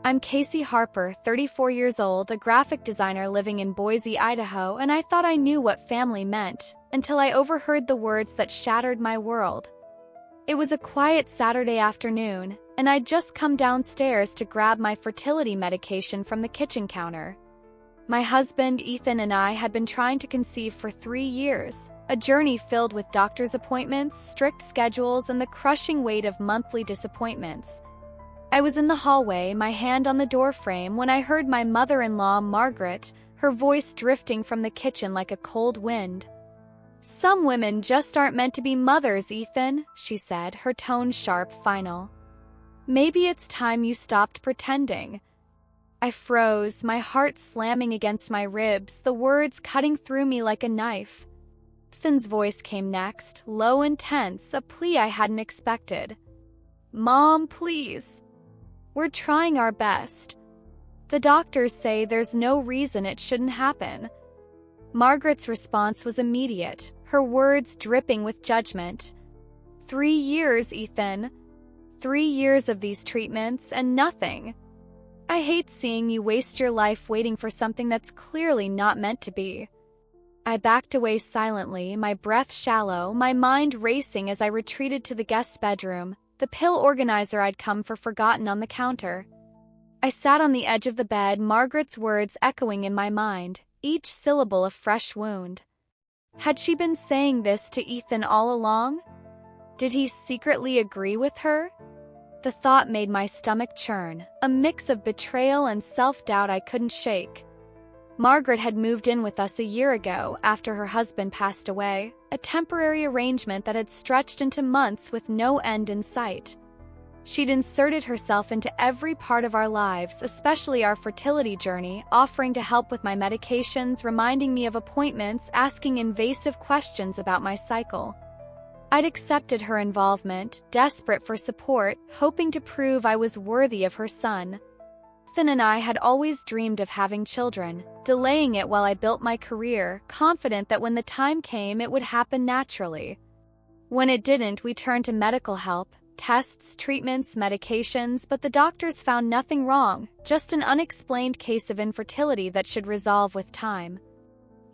I'm Casey Harper, 34 years old, a graphic designer living in Boise, Idaho, and I thought I knew what family meant until I overheard the words that shattered my world. It was a quiet Saturday afternoon, and I'd just come downstairs to grab my fertility medication from the kitchen counter. My husband, Ethan, and I had been trying to conceive for 3 years, a journey filled with doctor's appointments, strict schedules, and the crushing weight of monthly disappointments. I was in the hallway, my hand on the doorframe, when I heard my mother-in-law, Margaret, her voice drifting from the kitchen like a cold wind. "Some women just aren't meant to be mothers, Ethan," she said, her tone sharp, final. "Maybe it's time you stopped pretending." I froze, my heart slamming against my ribs, the words cutting through me like a knife. Ethan's voice came next, low and tense, a plea I hadn't expected. "Mom, please. We're trying our best. The doctors say there's no reason it shouldn't happen." Margaret's response was immediate, her words dripping with judgment. 3 years, Ethan. 3 years of these treatments and nothing. I hate seeing you waste your life waiting for something that's clearly not meant to be. I backed away silently, my breath shallow, my mind racing as I retreated to the guest bedroom, the pill organizer I'd come for forgotten on the counter. I sat on the edge of the bed, Margaret's words echoing in my mind, each syllable a fresh wound. Had she been saying this to Ethan all along? Did he secretly agree with her? The thought made my stomach churn, a mix of betrayal and self-doubt I couldn't shake. Margaret had moved in with us a year ago after her husband passed away, a temporary arrangement that had stretched into months with no end in sight. She'd inserted herself into every part of our lives, especially our fertility journey, offering to help with my medications, reminding me of appointments, asking invasive questions about my cycle. I'd accepted her involvement, desperate for support, hoping to prove I was worthy of her son. Ethan and I had always dreamed of having children, delaying it while I built my career, confident that when the time came it would happen naturally. When it didn't, we turned to medical help, tests, treatments, medications, but the doctors found nothing wrong, just an unexplained case of infertility that should resolve with time.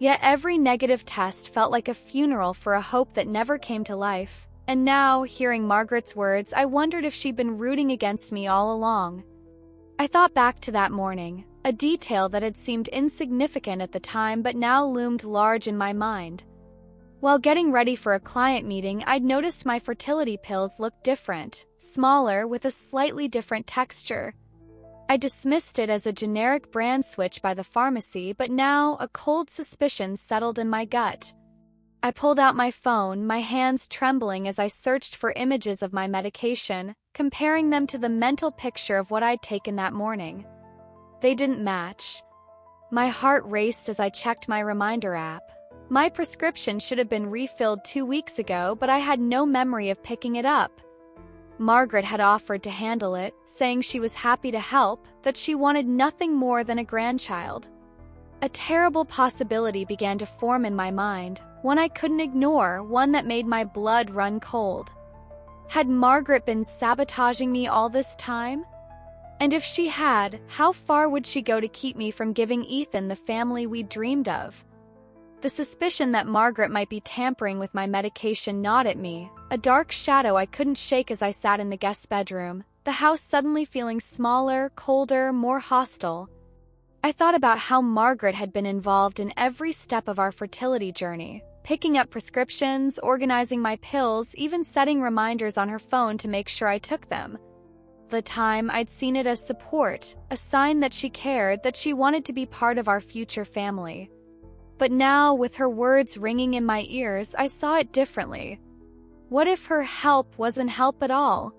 Yet every negative test felt like a funeral for a hope that never came to life, and now, hearing Margaret's words, I wondered if she'd been rooting against me all along. I thought back to that morning, a detail that had seemed insignificant at the time but now loomed large in my mind. While getting ready for a client meeting, I'd noticed my fertility pills looked different, smaller, with a slightly different texture. I dismissed it as a generic brand switch by the pharmacy, but now a cold suspicion settled in my gut. I pulled out my phone, my hands trembling as I searched for images of my medication, comparing them to the mental picture of what I'd taken that morning. They didn't match. My heart raced as I checked my reminder app. My prescription should have been refilled 2 weeks ago, but I had no memory of picking it up. Margaret had offered to handle it, saying she was happy to help, that she wanted nothing more than a grandchild. A terrible possibility began to form in my mind, one I couldn't ignore, one that made my blood run cold. Had Margaret been sabotaging me all this time? And if she had, how far would she go to keep me from giving Ethan the family we dreamed of? The suspicion that Margaret might be tampering with my medication gnawed at me, a dark shadow I couldn't shake as I sat in the guest bedroom, the house suddenly feeling smaller, colder, more hostile. I thought about how Margaret had been involved in every step of our fertility journey, picking up prescriptions, organizing my pills, even setting reminders on her phone to make sure I took them. The time, I'd seen it as support, a sign that she cared, that she wanted to be part of our future family. But now, with her words ringing in my ears, I saw it differently. What if her help wasn't help at all?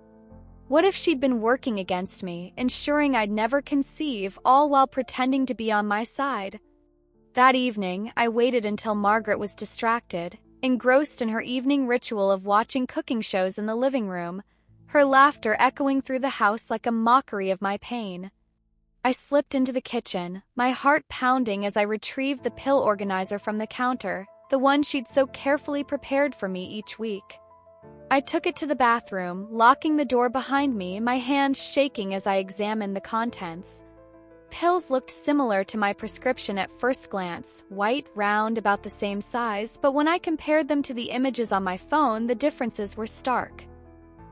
What if she'd been working against me, ensuring I'd never conceive, all while pretending to be on my side? That evening, I waited until Margaret was distracted, engrossed in her evening ritual of watching cooking shows in the living room, her laughter echoing through the house like a mockery of my pain. I slipped into the kitchen, my heart pounding as I retrieved the pill organizer from the counter, the one she'd so carefully prepared for me each week. I took it to the bathroom, locking the door behind me, my hands shaking as I examined the contents. Pills looked similar to my prescription at first glance, white, round, about the same size, but when I compared them to the images on my phone, the differences were stark.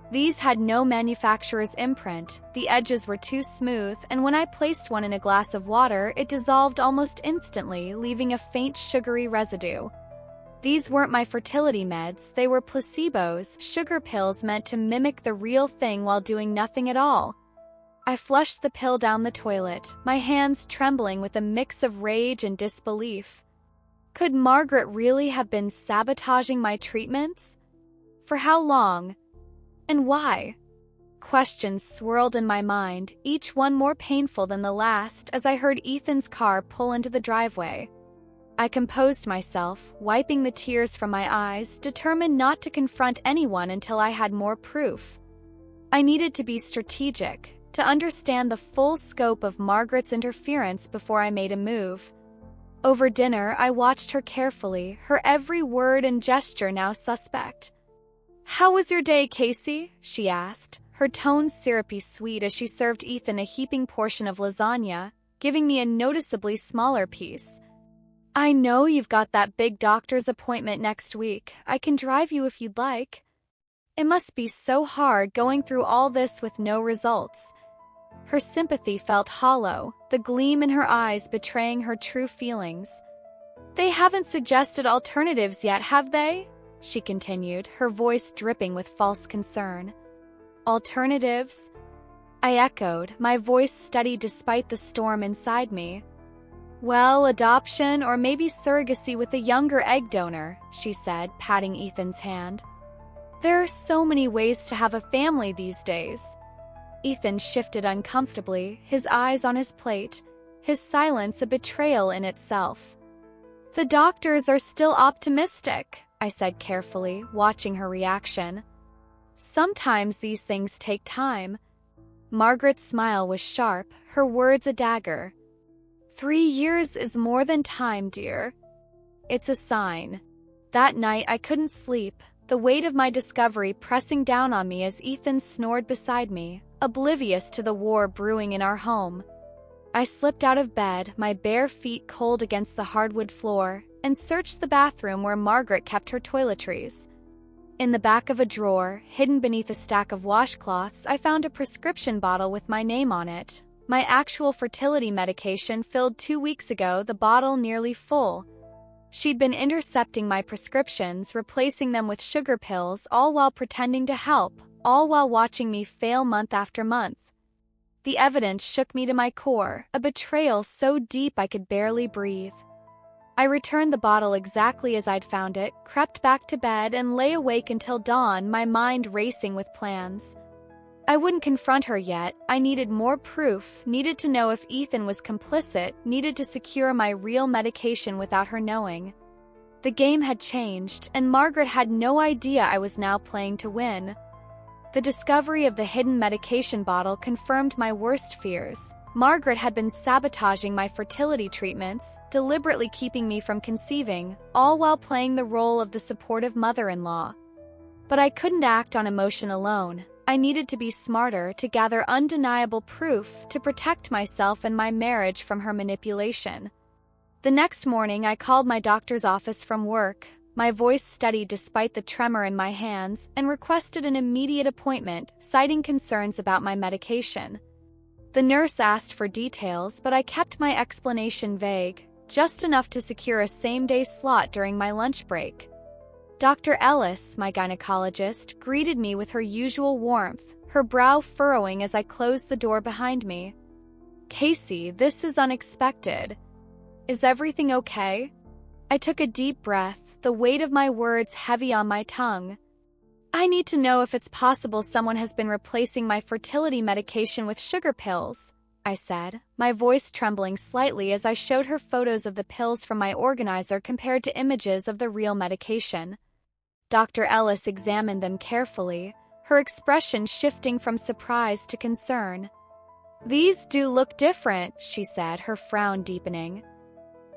These had no manufacturer's imprint, the edges were too smooth, and when I placed one in a glass of water, it dissolved almost instantly, leaving a faint sugary residue. These weren't my fertility meds, they were placebos, sugar pills meant to mimic the real thing while doing nothing at all. I flushed the pill down the toilet, my hands trembling with a mix of rage and disbelief. Could Margaret really have been sabotaging my treatments? For how long? And why? Questions swirled in my mind, each one more painful than the last, as I heard Ethan's car pull into the driveway. I composed myself, wiping the tears from my eyes, determined not to confront anyone until I had more proof. I needed to be strategic, to understand the full scope of Margaret's interference before I made a move. Over dinner, I watched her carefully, her every word and gesture now suspect. "How was your day, Casey?" she asked, her tone syrupy sweet as she served Ethan a heaping portion of lasagna, giving me a noticeably smaller piece. "I know you've got that big doctor's appointment next week. I can drive you if you'd like." It must be so hard going through all this with no results. Her sympathy felt hollow, the gleam in her eyes betraying her true feelings. "They haven't suggested alternatives yet, have they?" she continued, her voice dripping with false concern. "Alternatives?" I echoed, my voice steady despite the storm inside me. "Well, adoption or maybe surrogacy with a younger egg donor," she said, patting Ethan's hand. "There are so many ways to have a family these days." Ethan shifted uncomfortably, his eyes on his plate, his silence a betrayal in itself. "The doctors are still optimistic," I said carefully, watching her reaction. "Sometimes these things take time." Margaret's smile was sharp, her words a dagger. 3 years is more than time, dear. It's a sign. That night I couldn't sleep, the weight of my discovery pressing down on me as Ethan snored beside me, oblivious to the war brewing in our home. I slipped out of bed, my bare feet cold against the hardwood floor, and searched the bathroom where Margaret kept her toiletries. In the back of a drawer, hidden beneath a stack of washcloths, I found a prescription bottle with my name on it. My actual fertility medication filled 2 weeks ago, the bottle nearly full. She'd been intercepting my prescriptions, replacing them with sugar pills, all while pretending to help, all while watching me fail month after month. The evidence shook me to my core, a betrayal so deep I could barely breathe. I returned the bottle exactly as I'd found it, crept back to bed, and lay awake until dawn, my mind racing with plans. I wouldn't confront her yet. I needed more proof, needed to know if Ethan was complicit, needed to secure my real medication without her knowing. The game had changed, and Margaret had no idea I was now playing to win. The discovery of the hidden medication bottle confirmed my worst fears. Margaret had been sabotaging my fertility treatments, deliberately keeping me from conceiving, all while playing the role of the supportive mother-in-law. But I couldn't act on emotion alone. I needed to be smarter, to gather undeniable proof, to protect myself and my marriage from her manipulation. The next morning, I called my doctor's office from work, my voice steady despite the tremor in my hands, and requested an immediate appointment, citing concerns about my medication. The nurse asked for details, but I kept my explanation vague, just enough to secure a same-day slot during my lunch break. Dr. Ellis, my gynecologist, greeted me with her usual warmth, her brow furrowing as I closed the door behind me. "Casey, this is unexpected. Is everything okay?" I took a deep breath, the weight of my words heavy on my tongue. "I need to know if it's possible someone has been replacing my fertility medication with sugar pills," I said, my voice trembling slightly as I showed her photos of the pills from my organizer compared to images of the real medication. Dr. Ellis examined them carefully, her expression shifting from surprise to concern. "These do look different," she said, her frown deepening.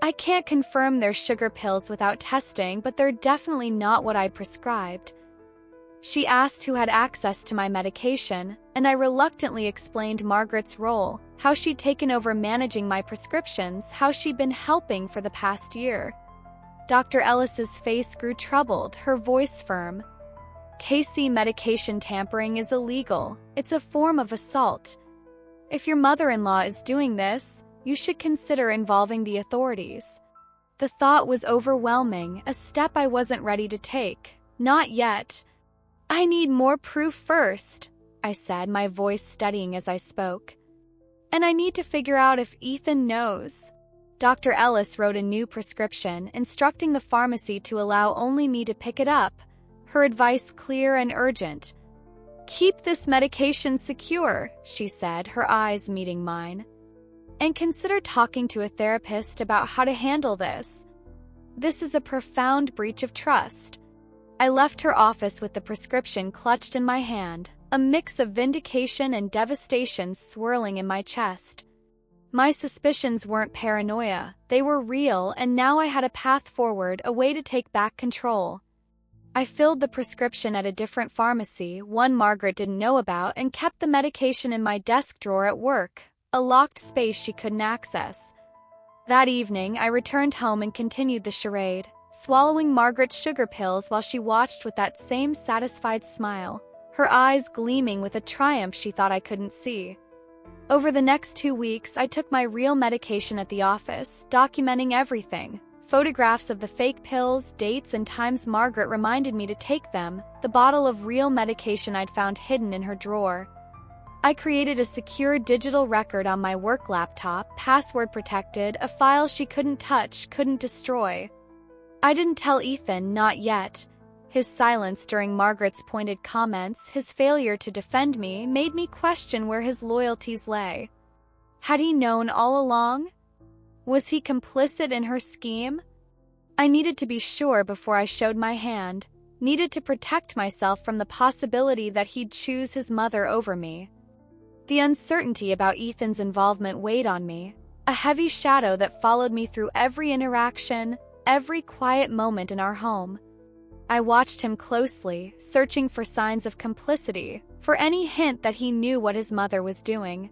"I can't confirm they're sugar pills without testing, but they're definitely not what I prescribed." She asked who had access to my medication, and I reluctantly explained Margaret's role, how she'd taken over managing my prescriptions, how she'd been helping for the past year. Dr. Ellis's face grew troubled, her voice firm. Casey, medication tampering is illegal. It's a form of assault. If your mother-in-law is doing this, you should consider involving the authorities. The thought was overwhelming, a step I wasn't ready to take. Not yet. I need more proof first, I said, my voice steadying as I spoke. And I need to figure out if Ethan knows. Dr. Ellis wrote a new prescription, instructing the pharmacy to allow only me to pick it up, her advice clear and urgent. Keep this medication secure, she said, her eyes meeting mine. And consider talking to a therapist about how to handle this. This is a profound breach of trust. I left her office with the prescription clutched in my hand, a mix of vindication and devastation swirling in my chest. My suspicions weren't paranoia, they were real, and now I had a path forward, a way to take back control. I filled the prescription at a different pharmacy, one Margaret didn't know about, and kept the medication in my desk drawer at work, a locked space she couldn't access. That evening, I returned home and continued the charade, swallowing Margaret's sugar pills while she watched with that same satisfied smile, her eyes gleaming with a triumph she thought I couldn't see. Over the next 2 weeks, I took my real medication at the office, documenting everything. Photographs of the fake pills, dates, and times Margaret reminded me to take them, the bottle of real medication I'd found hidden in her drawer. I created a secure digital record on my work laptop, password protected, a file she couldn't touch, couldn't destroy. I didn't tell Ethan, not yet. His silence during Margaret's pointed comments, his failure to defend me, made me question where his loyalties lay. Had he known all along? Was he complicit in her scheme? I needed to be sure before I showed my hand, needed to protect myself from the possibility that he'd choose his mother over me. The uncertainty about Ethan's involvement weighed on me, a heavy shadow that followed me through every interaction, every quiet moment in our home. I watched him closely, searching for signs of complicity, for any hint that he knew what his mother was doing.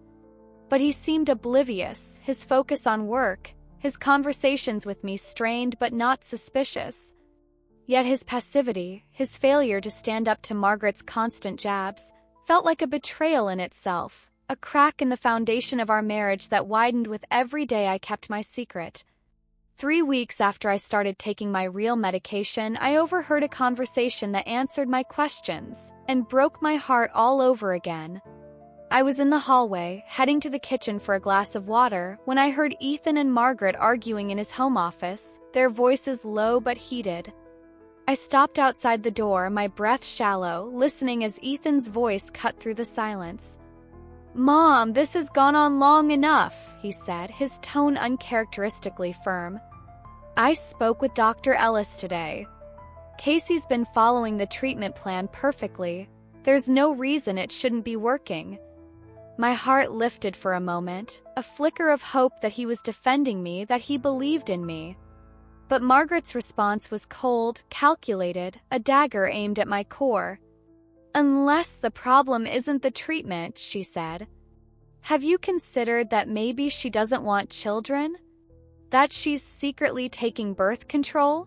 But he seemed oblivious, his focus on work, his conversations with me strained but not suspicious. Yet his passivity, his failure to stand up to Margaret's constant jabs, felt like a betrayal in itself, a crack in the foundation of our marriage that widened with every day I kept my secret. 3 weeks after I started taking my real medication, I overheard a conversation that answered my questions and broke my heart all over again. I was in the hallway, heading to the kitchen for a glass of water, when I heard Ethan and Margaret arguing in his home office, their voices low but heated. I stopped outside the door, my breath shallow, listening as Ethan's voice cut through the silence. "Mom, this has gone on long enough," he said, his tone uncharacteristically firm. "I spoke with Dr. Ellis today. Casey's been following the treatment plan perfectly. There's no reason it shouldn't be working." My heart lifted for a moment, a flicker of hope that he was defending me, that he believed in me. But Margaret's response was cold, calculated, a dagger aimed at my core. "Unless the problem isn't the treatment," she said. "Have you considered that maybe she doesn't want children? That she's secretly taking birth control?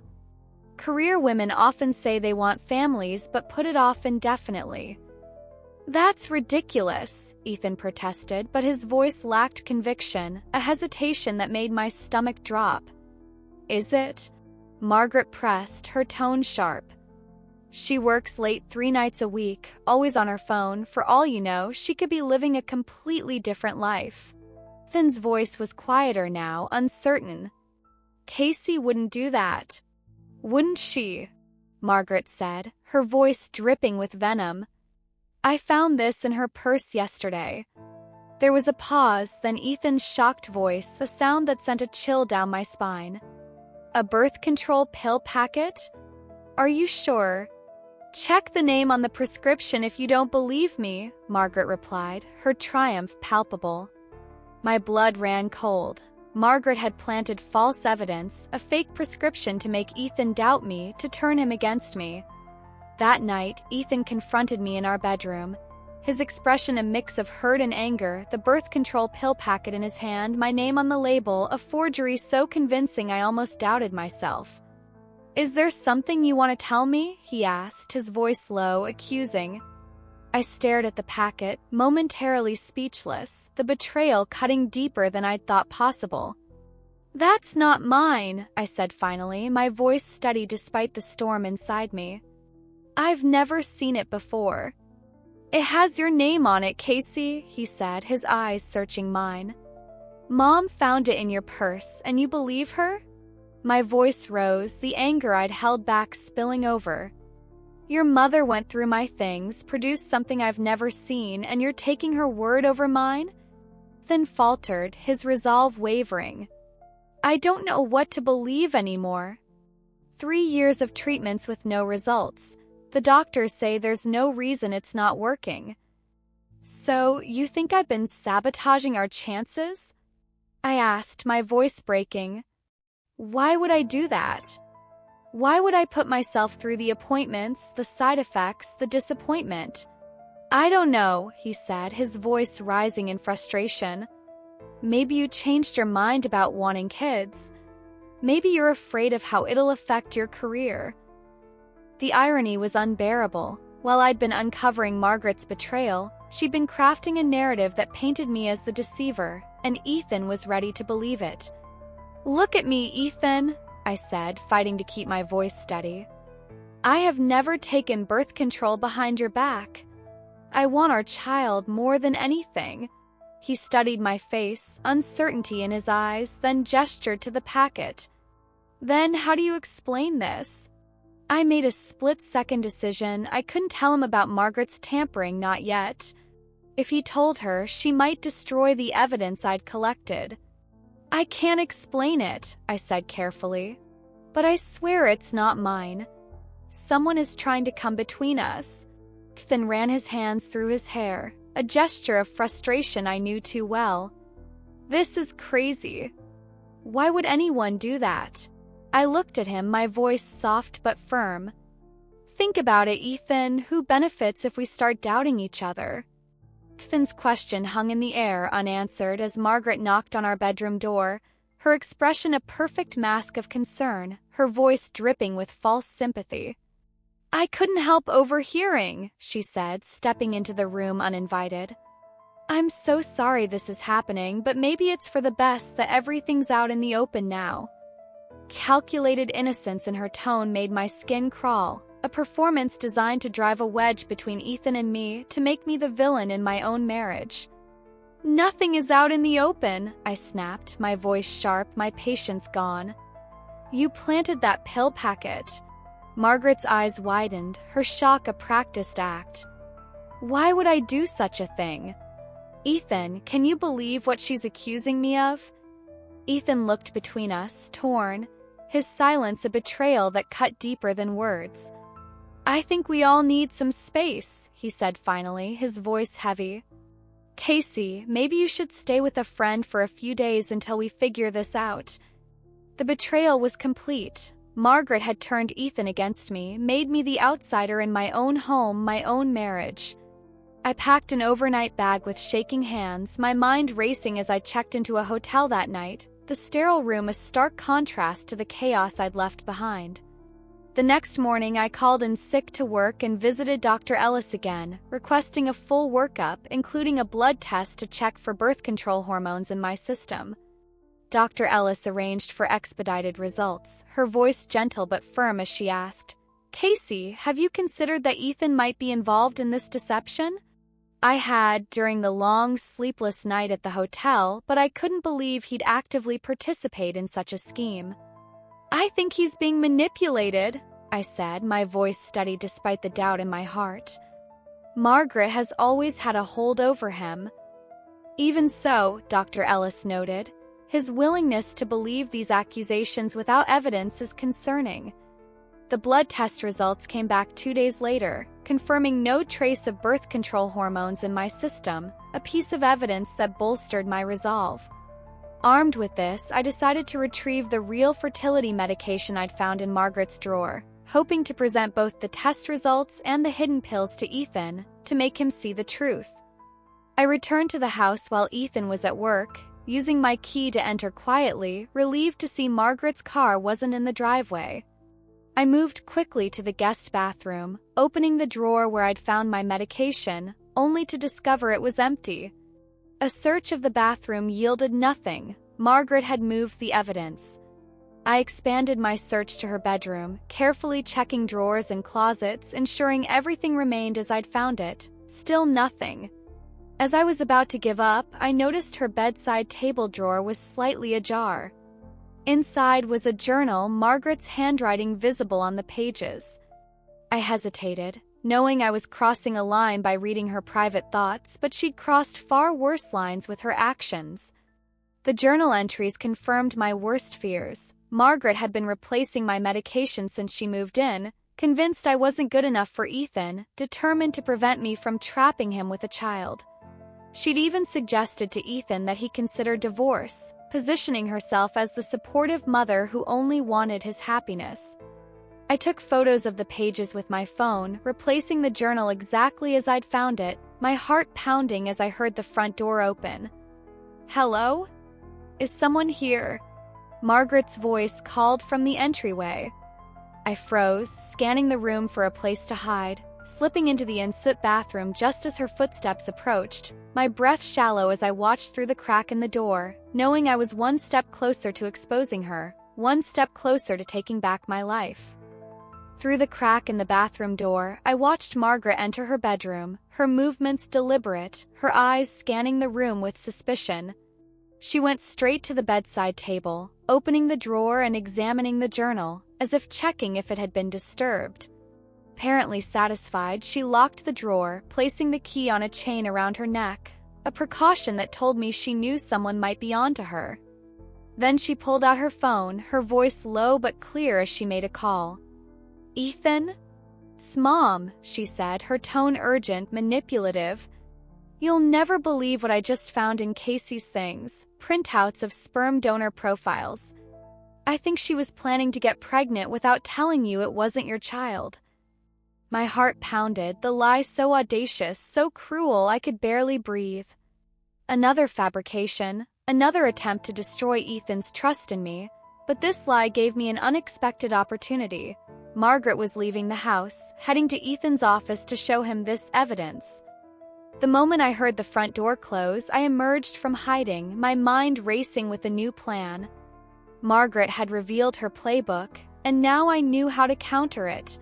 Career women often say they want families but put it off indefinitely." "That's ridiculous," Ethan protested, but his voice lacked conviction, a hesitation that made my stomach drop. "Is it?" Margaret pressed, her tone sharp. "She works late 3 nights a week, always on her phone. For all you know, she could be living a completely different life." Ethan's voice was quieter now, uncertain. "Casey wouldn't do that." "Wouldn't she?" Margaret said, her voice dripping with venom. "I found this in her purse yesterday." There was a pause, then Ethan's shocked voice, a sound that sent a chill down my spine. "A birth control pill packet? Are you sure?" "Check the name on the prescription if you don't believe me," Margaret replied, her triumph palpable. My blood ran cold. Margaret had planted false evidence, a fake prescription to make Ethan doubt me, to turn him against me. That night, Ethan confronted me in our bedroom. His expression a mix of hurt and anger, the birth control pill packet in his hand, my name on the label, a forgery so convincing I almost doubted myself. "Is there something you want to tell me?" he asked, his voice low, accusing. I stared at the packet, momentarily speechless, the betrayal cutting deeper than I'd thought possible. "That's not mine," I said finally, my voice steady despite the storm inside me. "I've never seen it before." "It has your name on it, Casey," he said, his eyes searching mine. "Mom found it in your purse, and you believe her?" My voice rose, the anger I'd held back spilling over. "Your mother went through my things, produced something I've never seen, and you're taking her word over mine?" Then faltered, his resolve wavering. "I don't know what to believe anymore. 3 years of treatments with no results. The doctors say there's no reason it's not working." "So, you think I've been sabotaging our chances?" I asked, my voice breaking. "Why would I do that? Why would I put myself through the appointments, the side effects, the disappointment?" "I don't know," he said, his voice rising in frustration. "Maybe you changed your mind about wanting kids. Maybe you're afraid of how it'll affect your career." The irony was unbearable. While I'd been uncovering Margaret's betrayal, she'd been crafting a narrative that painted me as the deceiver, and Ethan was ready to believe it. "Look at me, Ethan," I said, fighting to keep my voice steady. "I have never taken birth control behind your back. I want our child more than anything." He studied my face, uncertainty in his eyes, then gestured to the packet. "Then how do you explain this?" I made a split-second decision. I couldn't tell him about Margaret's tampering, not yet. If he told her, she might destroy the evidence I'd collected. "I can't explain it," I said carefully. "But I swear it's not mine. Someone is trying to come between us." Ethan ran his hands through his hair, a gesture of frustration I knew too well. "This is crazy. Why would anyone do that?" I looked at him, my voice soft but firm. "Think about it, Ethan. Who benefits if we start doubting each other?" Ethan's question hung in the air, unanswered, as Margaret knocked on our bedroom door, her expression a perfect mask of concern, her voice dripping with false sympathy. "I couldn't help overhearing," she said, stepping into the room uninvited. "I'm so sorry this is happening, but maybe it's for the best that everything's out in the open now." Calculated innocence in her tone made my skin crawl, a performance designed to drive a wedge between Ethan and me, to make me the villain in my own marriage. "Nothing is out in the open," I snapped, my voice sharp, my patience gone. "You planted that pill packet." Margaret's eyes widened, her shock a practiced act. "Why would I do such a thing?" "Ethan, can you believe what she's accusing me of?" Ethan looked between us, torn, his silence a betrayal that cut deeper than words. "I think we all need some space," he said finally, his voice heavy. "Casey, maybe you should stay with a friend for a few days until we figure this out." The betrayal was complete. Margaret had turned Ethan against me, made me the outsider in my own home, my own marriage. I packed an overnight bag with shaking hands, my mind racing as I checked into a hotel that night, the sterile room a stark contrast to the chaos I'd left behind. The next morning, I called in sick to work and visited Dr. Ellis again, requesting a full workup, including a blood test to check for birth control hormones in my system. Dr. Ellis arranged for expedited results, her voice gentle but firm as she asked, "Casey, have you considered that Ethan might be involved in this deception?" I had, during the long, sleepless night at the hotel, but I couldn't believe he'd actively participate in such a scheme. "I think he's being manipulated," I said, my voice steady despite the doubt in my heart. "Margaret has always had a hold over him." "Even so," Dr. Ellis noted, "his willingness to believe these accusations without evidence is concerning." The blood test results came back 2 days later, confirming no trace of birth control hormones in my system, a piece of evidence that bolstered my resolve. Armed with this, I decided to retrieve the real fertility medication I'd found in Margaret's drawer, hoping to present both the test results and the hidden pills to Ethan to make him see the truth. I returned to the house while Ethan was at work, using my key to enter quietly, relieved to see Margaret's car wasn't in the driveway. I moved quickly to the guest bathroom, opening the drawer where I'd found my medication, only to discover it was empty. A search of the bathroom yielded nothing. Margaret had moved the evidence. I expanded my search to her bedroom, carefully checking drawers and closets, ensuring everything remained as I'd found it. Still nothing. As I was about to give up, I noticed her bedside table drawer was slightly ajar. Inside was a journal, Margaret's handwriting visible on the pages. I hesitated, knowing I was crossing a line by reading her private thoughts, but she'd crossed far worse lines with her actions. The journal entries confirmed my worst fears. Margaret had been replacing my medication since she moved in, convinced I wasn't good enough for Ethan, determined to prevent me from trapping him with a child. She'd even suggested to Ethan that he consider divorce, positioning herself as the supportive mother who only wanted his happiness. I took photos of the pages with my phone, replacing the journal exactly as I'd found it, my heart pounding as I heard the front door open. "Hello? Is someone here?" Margaret's voice called from the entryway. I froze, scanning the room for a place to hide, slipping into the ensuite bathroom just as her footsteps approached, my breath shallow as I watched through the crack in the door, knowing I was one step closer to exposing her, one step closer to taking back my life. Through the crack in the bathroom door, I watched Margaret enter her bedroom, her movements deliberate, her eyes scanning the room with suspicion. She went straight to the bedside table, opening the drawer and examining the journal, as if checking if it had been disturbed. Apparently satisfied, she locked the drawer, placing the key on a chain around her neck, a precaution that told me she knew someone might be onto her. Then she pulled out her phone, her voice low but clear as she made a call. "Ethan?" "Mom," she said, her tone urgent, manipulative. "You'll never believe what I just found in Casey's things, printouts of sperm donor profiles. I think she was planning to get pregnant without telling you it wasn't your child." My heart pounded, the lie so audacious, so cruel, I could barely breathe. Another fabrication, another attempt to destroy Ethan's trust in me, but this lie gave me an unexpected opportunity. Margaret was leaving the house, heading to Ethan's office to show him this evidence. The moment I heard the front door close, I emerged from hiding, my mind racing with a new plan. Margaret had revealed her playbook, and now I knew how to counter it.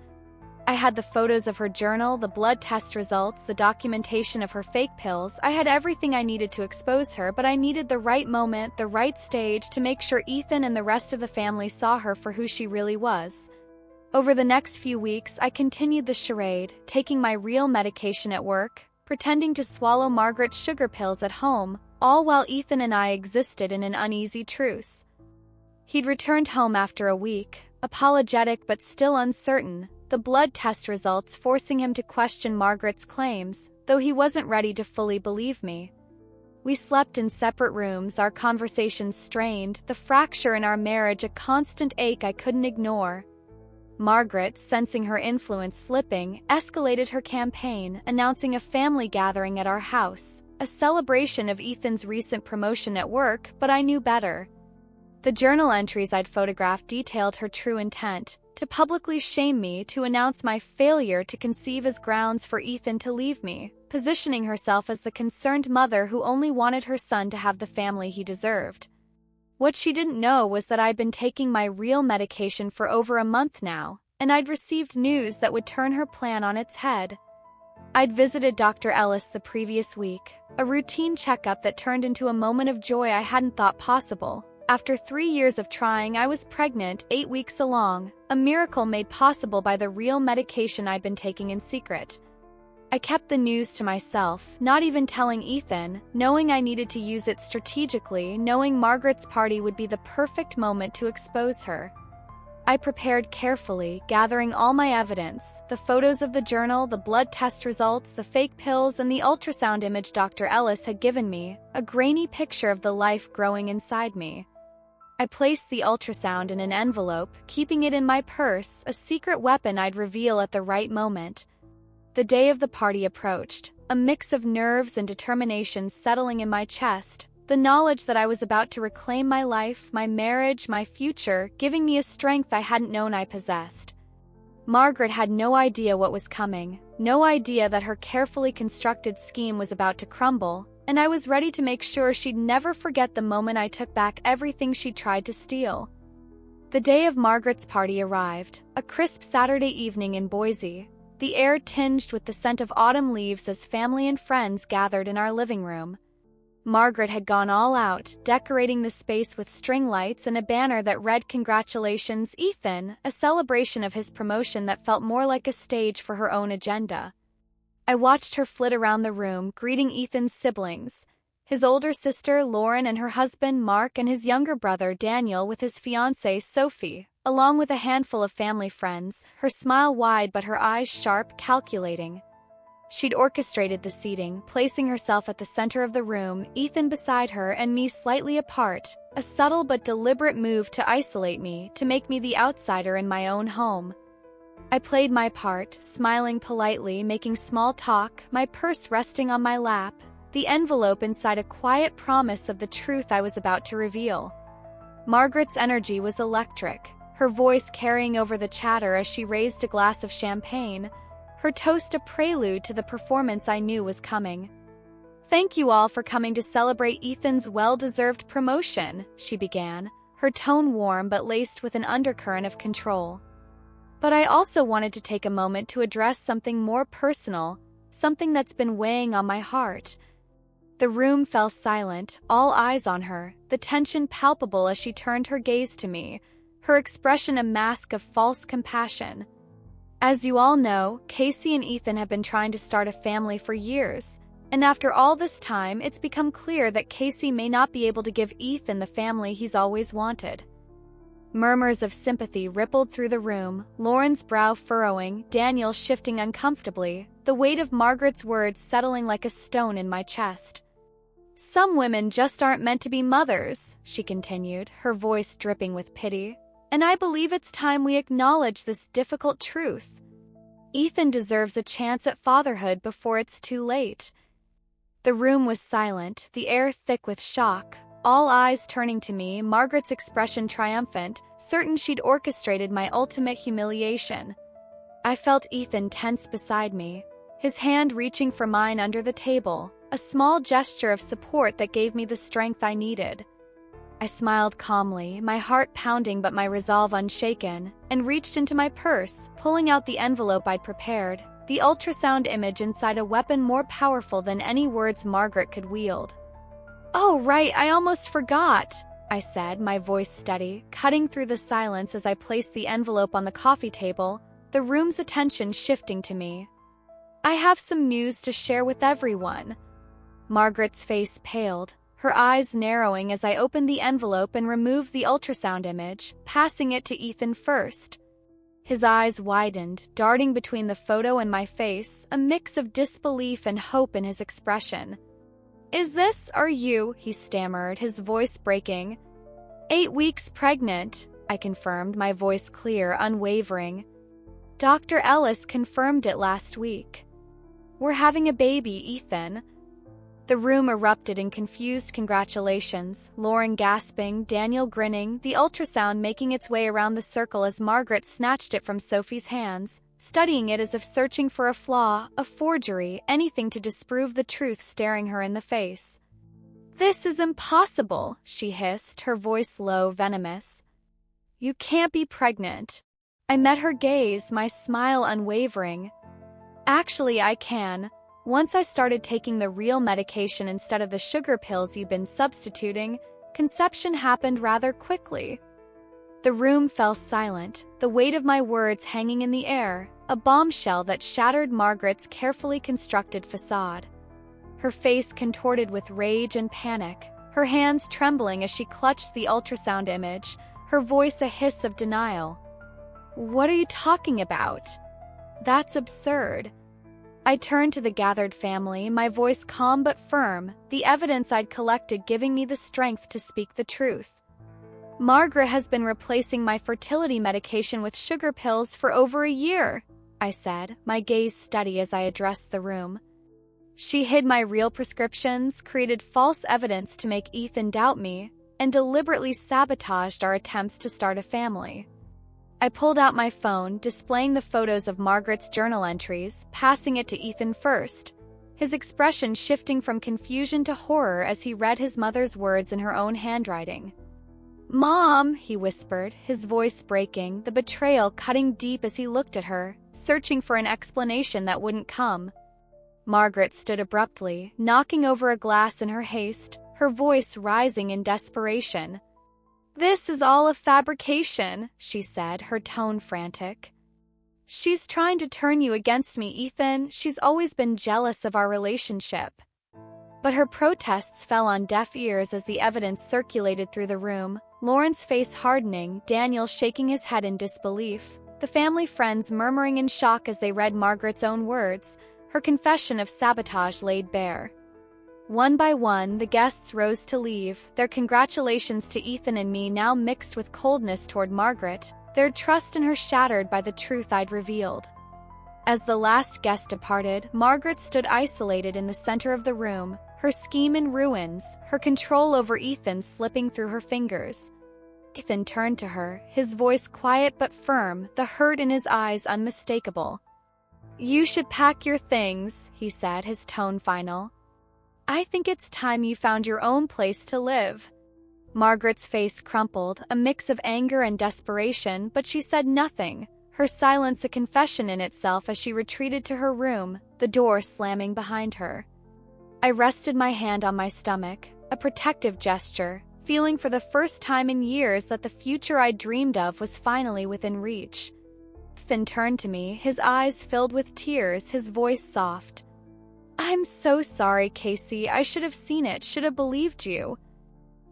I had the photos of her journal, the blood test results, the documentation of her fake pills. I had everything I needed to expose her, but I needed the right moment, the right stage to make sure Ethan and the rest of the family saw her for who she really was. Over the next few weeks, I continued the charade, taking my real medication at work, pretending to swallow Margaret's sugar pills at home, all while Ethan and I existed in an uneasy truce. He'd returned home after a week, apologetic but still uncertain, the blood test results forcing him to question Margaret's claims, though he wasn't ready to fully believe me. We slept in separate rooms, our conversations strained, the fracture in our marriage a constant ache I couldn't ignore. Margaret, sensing her influence slipping, escalated her campaign, announcing a family gathering at our house, a celebration of Ethan's recent promotion at work, but I knew better. The journal entries I'd photographed detailed her true intent, to publicly shame me, to announce my failure to conceive as grounds for Ethan to leave me, positioning herself as the concerned mother who only wanted her son to have the family he deserved. What she didn't know was that I'd been taking my real medication for over a month now, and I'd received news that would turn her plan on its head. I'd visited Dr. Ellis the previous week, a routine checkup that turned into a moment of joy I hadn't thought possible. After 3 years of trying, I was pregnant, 8 weeks along, a miracle made possible by the real medication I'd been taking in secret. I kept the news to myself, not even telling Ethan, knowing I needed to use it strategically, knowing Margaret's party would be the perfect moment to expose her. I prepared carefully, gathering all my evidence, the photos of the journal, the blood test results, the fake pills, and the ultrasound image Dr. Ellis had given me, a grainy picture of the life growing inside me. I placed the ultrasound in an envelope, keeping it in my purse, a secret weapon I'd reveal at the right moment. The day of the party approached, a mix of nerves and determination settling in my chest, the knowledge that I was about to reclaim my life, my marriage, my future, giving me a strength I hadn't known I possessed. Margaret had no idea what was coming, no idea that her carefully constructed scheme was about to crumble, and I was ready to make sure she'd never forget the moment I took back everything she'd tried to steal. The day of Margaret's party arrived, a crisp Saturday evening in Boise, the air tinged with the scent of autumn leaves as family and friends gathered in our living room. Margaret had gone all out, decorating the space with string lights and a banner that read "Congratulations, Ethan," a celebration of his promotion that felt more like a stage for her own agenda. I watched her flit around the room, greeting Ethan's siblings, his older sister Lauren and her husband Mark, and his younger brother Daniel with his fiancée Sophie, along with a handful of family friends, her smile wide but her eyes sharp, calculating. She'd orchestrated the seating, placing herself at the center of the room, Ethan beside her and me slightly apart, a subtle but deliberate move to isolate me, to make me the outsider in my own home. I played my part, smiling politely, making small talk, my purse resting on my lap, the envelope inside a quiet promise of the truth I was about to reveal. Margaret's energy was electric, her voice carrying over the chatter as she raised a glass of champagne, her toast a prelude to the performance I knew was coming. "Thank you all for coming to celebrate Ethan's well-deserved promotion," she began, her tone warm but laced with an undercurrent of control. "But I also wanted to take a moment to address something more personal, something that's been weighing on my heart." The room fell silent, all eyes on her, the tension palpable as she turned her gaze to me, her expression a mask of false compassion. "As you all know, Casey and Ethan have been trying to start a family for years, and after all this time, it's become clear that Casey may not be able to give Ethan the family he's always wanted." Murmurs of sympathy rippled through the room, Lauren's brow furrowing, Daniel shifting uncomfortably, the weight of Margaret's words settling like a stone in my chest. "Some women just aren't meant to be mothers," she continued, her voice dripping with pity. "And I believe it's time we acknowledge this difficult truth. Ethan deserves a chance at fatherhood before it's too late." The room was silent, the air thick with shock, all eyes turning to me, Margaret's expression triumphant, certain she'd orchestrated my ultimate humiliation. I felt Ethan tense beside me, his hand reaching for mine under the table, a small gesture of support that gave me the strength I needed. I smiled calmly, my heart pounding but my resolve unshaken, and reached into my purse, pulling out the envelope I'd prepared, the ultrasound image inside a weapon more powerful than any words Margaret could wield. "Oh, right, I almost forgot," I said, my voice steady, cutting through the silence as I placed the envelope on the coffee table, the room's attention shifting to me. "I have some news to share with everyone." Margaret's face paled, her eyes narrowing as I opened the envelope and removed the ultrasound image, passing it to Ethan first. His eyes widened, darting between the photo and my face, a mix of disbelief and hope in his expression. Are you?" he stammered, his voice breaking. 8 weeks pregnant," I confirmed, my voice clear, unwavering. "Dr. Ellis confirmed it last week. We're having a baby, Ethan." The room erupted in confused congratulations, Lauren gasping, Daniel grinning, the ultrasound making its way around the circle as Margaret snatched it from Sophie's hands, studying it as if searching for a flaw, a forgery, anything to disprove the truth staring her in the face. "This is impossible," she hissed, her voice low, venomous. "You can't be pregnant." I met her gaze, my smile unwavering. "Actually, I can. Once I started taking the real medication instead of the sugar pills you've been substituting, conception happened rather quickly." The room fell silent, the weight of my words hanging in the air, a bombshell that shattered Margaret's carefully constructed facade. Her face contorted with rage and panic, her hands trembling as she clutched the ultrasound image, her voice a hiss of denial. "What are you talking about? That's absurd." I turned to the gathered family, my voice calm but firm, the evidence I'd collected giving me the strength to speak the truth. Margaret has been replacing my fertility medication with sugar pills for over a year, I said, my gaze steady as I addressed the room. She hid my real prescriptions, created false evidence to make Ethan doubt me, and deliberately sabotaged our attempts to start a family. I pulled out my phone, displaying the photos of Margaret's journal entries, passing it to Ethan first, his expression shifting from confusion to horror as he read his mother's words in her own handwriting. "Mom," he whispered, his voice breaking, the betrayal cutting deep as he looked at her, searching for an explanation that wouldn't come. Margaret stood abruptly, knocking over a glass in her haste, her voice rising in desperation. "This is all a fabrication," she said, her tone frantic. "She's trying to turn you against me, Ethan. She's always been jealous of our relationship." But her protests fell on deaf ears as the evidence circulated through the room, Lauren's face hardening, Daniel shaking his head in disbelief, the family friends murmuring in shock as they read Margaret's own words, her confession of sabotage laid bare. One by one, the guests rose to leave, their congratulations to Ethan and me now mixed with coldness toward Margaret, their trust in her shattered by the truth I'd revealed. As the last guest departed, Margaret stood isolated in the center of the room, her scheme in ruins, her control over Ethan slipping through her fingers. Ethan turned to her, his voice quiet but firm, the hurt in his eyes unmistakable. "You should pack your things," he said, his tone final. "I think it's time you found your own place to live." Margaret's face crumpled, a mix of anger and desperation, but she said nothing, her silence a confession in itself as she retreated to her room, the door slamming behind her. I rested my hand on my stomach, a protective gesture, feeling for the first time in years that the future I dreamed of was finally within reach. Ethan turned to me, his eyes filled with tears, his voice soft. "I'm so sorry, Casey. I should have seen it, should have believed you."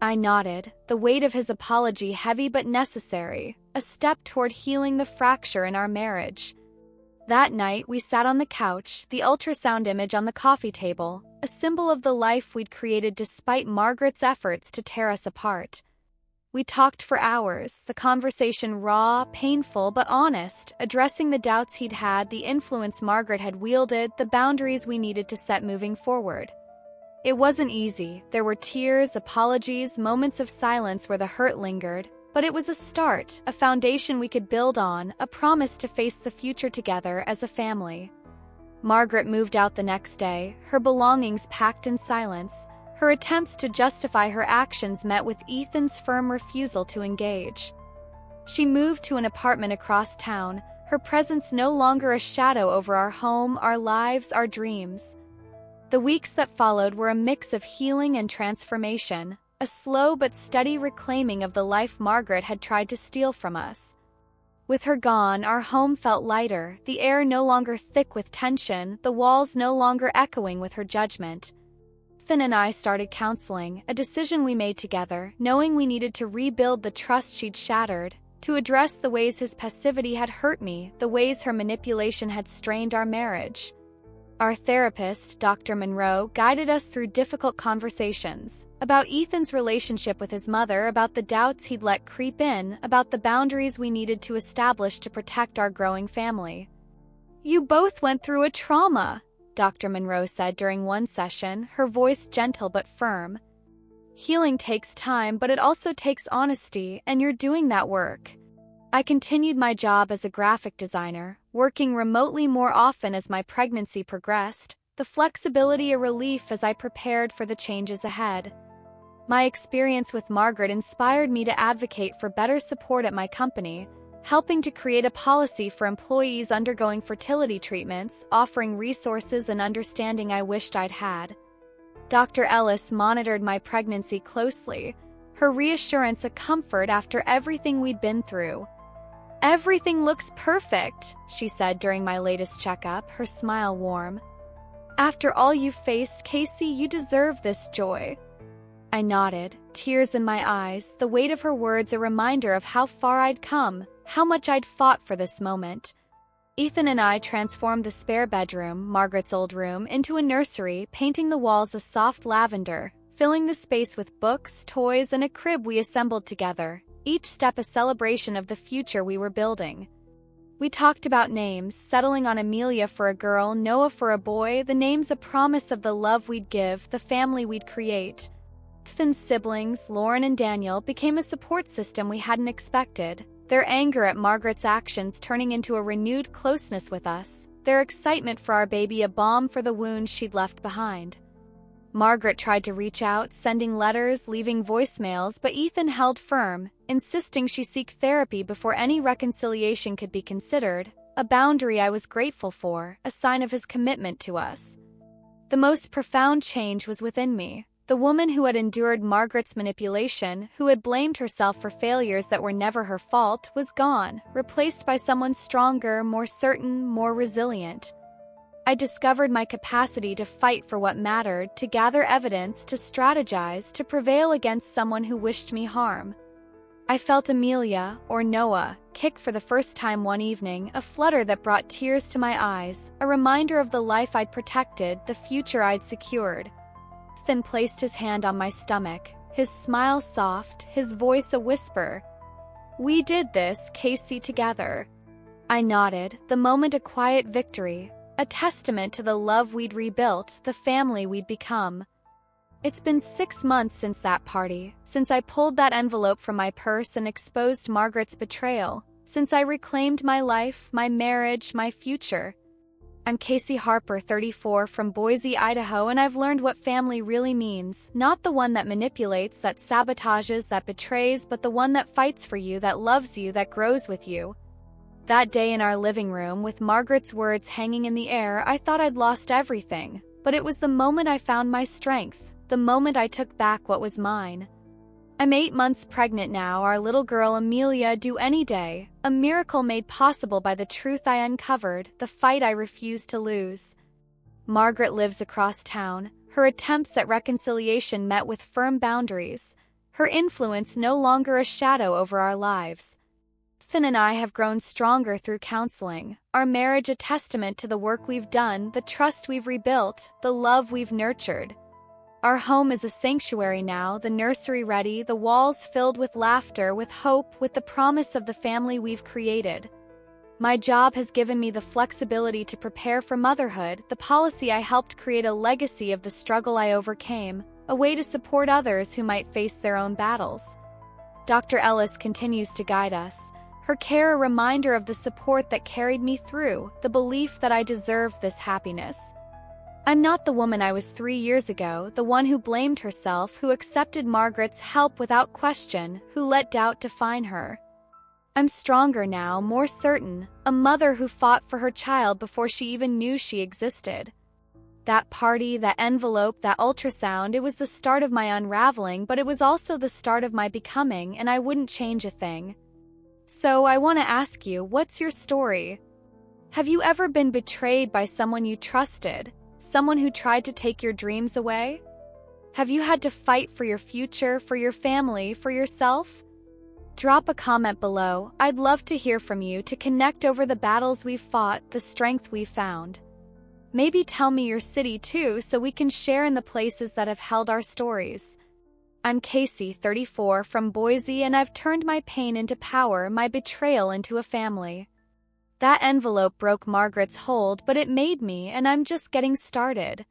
I nodded, the weight of his apology heavy but necessary, a step toward healing the fracture in our marriage. That night, we sat on the couch, the ultrasound image on the coffee table, a symbol of the life we'd created despite Margaret's efforts to tear us apart. We talked for hours, the conversation raw, painful, but honest, addressing the doubts he'd had, the influence Margaret had wielded, the boundaries we needed to set moving forward. It wasn't easy. There were tears, apologies, moments of silence where the hurt lingered, but it was a start, a foundation we could build on, a promise to face the future together as a family. Margaret moved out the next day, her belongings packed in silence, her attempts to justify her actions met with Ethan's firm refusal to engage. She moved to an apartment across town, her presence no longer a shadow over our home, our lives, our dreams. The weeks that followed were a mix of healing and transformation, a slow but steady reclaiming of the life Margaret had tried to steal from us. With her gone, our home felt lighter, the air no longer thick with tension, the walls no longer echoing with her judgment. Ethan and I started counseling, a decision we made together, knowing we needed to rebuild the trust she'd shattered, to address the ways his passivity had hurt me, the ways her manipulation had strained our marriage. Our therapist, Dr. Monroe, guided us through difficult conversations about Ethan's relationship with his mother, about the doubts he'd let creep in, about the boundaries we needed to establish to protect our growing family. "You both went through a trauma," Dr. Monroe said during one session, her voice gentle but firm. "Healing takes time, but it also takes honesty, and you're doing that work." I continued my job as a graphic designer, working remotely more often as my pregnancy progressed, the flexibility a relief as I prepared for the changes ahead. My experience with Margaret inspired me to advocate for better support at my company, helping to create a policy for employees undergoing fertility treatments, offering resources and understanding I wished I'd had. Dr. Ellis monitored my pregnancy closely, her reassurance a comfort after everything we'd been through. "Everything looks perfect," she said during my latest checkup, her smile warm. "After all you've faced, Casey, you deserve this joy." I nodded, tears in my eyes, the weight of her words a reminder of how far I'd come, how much I'd fought for this moment. Ethan and I transformed the spare bedroom, Margaret's old room, into a nursery, painting the walls a soft lavender, filling the space with books, toys, and a crib we assembled together, each step a celebration of the future we were building. We talked about names, settling on Amelia for a girl, Noah for a boy, the names a promise of the love we'd give, the family we'd create. Finn's siblings, Lauren and Daniel, became a support system we hadn't expected, their anger at Margaret's actions turning into a renewed closeness with us, their excitement for our baby a balm for the wound she'd left behind. Margaret tried to reach out, sending letters, leaving voicemails, but Ethan held firm, insisting she seek therapy before any reconciliation could be considered, a boundary I was grateful for, a sign of his commitment to us. The most profound change was within me. The woman who had endured Margaret's manipulation, who had blamed herself for failures that were never her fault, was gone, replaced by someone stronger, more certain, more resilient. I discovered my capacity to fight for what mattered, to gather evidence, to strategize, to prevail against someone who wished me harm. I felt Amelia, or Noah, kick for the first time one evening, a flutter that brought tears to my eyes, a reminder of the life I'd protected, the future I'd secured. Finn placed his hand on my stomach, his smile soft, his voice a whisper. "We did this, Casey, together." I nodded, the moment a quiet victory, a testament to the love we'd rebuilt, the family we'd become. It's been 6 months since that party, since I pulled that envelope from my purse and exposed Margaret's betrayal, since I reclaimed my life, my marriage, my future. I'm Casey Harper, 34, from Boise, Idaho, and I've learned what family really means, not the one that manipulates, that sabotages, that betrays, but the one that fights for you, that loves you, that grows with you. That day in our living room, with Margaret's words hanging in the air, I thought I'd lost everything, but it was the moment I found my strength, the moment I took back what was mine. I'm 8 months pregnant now, our little girl Amelia due any day, a miracle made possible by the truth I uncovered, the fight I refused to lose. Margaret lives across town, her attempts at reconciliation met with firm boundaries, her influence no longer a shadow over our lives. Finn and I have grown stronger through counseling, our marriage a testament to the work we've done, the trust we've rebuilt, the love we've nurtured. Our home is a sanctuary now, the nursery ready, the walls filled with laughter, with hope, with the promise of the family we've created. My job has given me the flexibility to prepare for motherhood, the policy I helped create a legacy of the struggle I overcame, a way to support others who might face their own battles. Dr. Ellis continues to guide us, her care a reminder of the support that carried me through, the belief that I deserved this happiness. I'm not the woman I was 3 years ago, the one who blamed herself, who accepted Margaret's help without question, who let doubt define her. I'm stronger now, more certain, a mother who fought for her child before she even knew she existed. That party, that envelope, that ultrasound, it was the start of my unraveling, but it was also the start of my becoming, and I wouldn't change a thing. So I want to ask you, what's your story? Have you ever been betrayed by someone you trusted? Someone who tried to take your dreams away? Have you had to fight for your future, for your family, for yourself? Drop a comment below. I'd love to hear from you, to connect over the battles we've fought, the strength we've found. Maybe tell me your city too, so we can share in the places that have held our stories. I'm Casey, 34, from Boise, and I've turned my pain into power, my betrayal into a family. That envelope broke Margaret's hold, but it made me, and I'm just getting started.